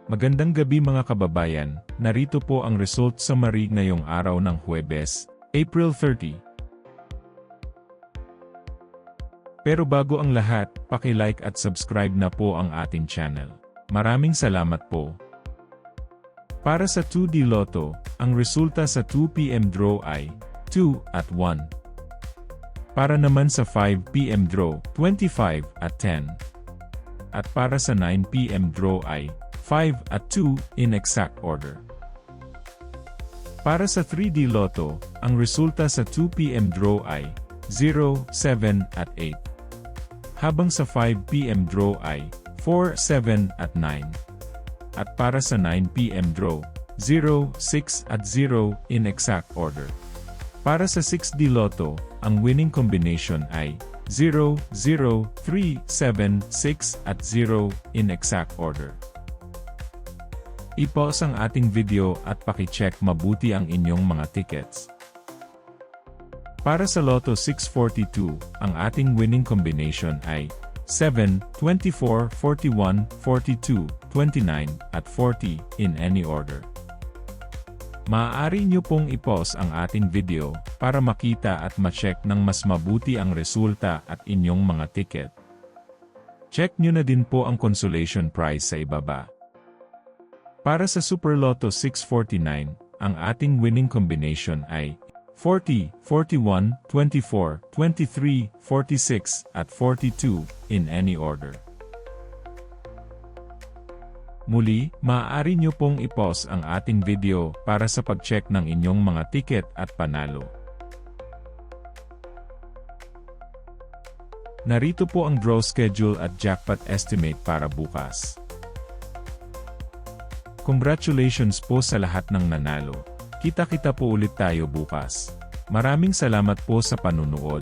Magandang gabi mga kababayan, narito po ang result summary ngayong araw ng Huwebes, April 30. Pero bago ang lahat, paki-like at subscribe na po ang ating channel. Maraming salamat po. Para sa 2D Lotto, ang resulta sa 2 PM draw ay 2 at 1. Para naman sa 5 PM draw, 25 at 10. At para sa 9 PM draw ay 5 at 2 in exact order. Para sa 3D Lotto, ang resulta sa 2 PM draw ay 0, 7 at 8. Habang sa 5 PM draw ay 4, 7 at 9. At para sa 9 PM draw, 0, 6 at 0 in exact order. Para sa 6D Lotto, ang winning combination ay 0, 0, 3, 7, 6 at 0 in exact order. I-pause ang ating video at paki-check mabuti ang inyong mga tickets. Para sa Lotto 642, ang ating winning combination ay 7, 24, 41, 42, 29, at 40 in any order. Maaari nyo pong i-pause ang ating video para makita at ma-check ng mas mabuti ang resulta at inyong mga ticket. Check nyo na din po ang consolation prize sa ibaba. Para sa Super Lotto 649, ang ating winning combination ay 40, 41, 24, 23, 46, at 42 in any order. Muli, maaari nyo pong i-pause ang ating video para sa pag-check ng inyong mga ticket at panalo. Narito po ang draw schedule at jackpot estimate para bukas. Congratulations po sa lahat ng nanalo. Kita-kita po ulit tayo bukas. Maraming salamat po sa panunood.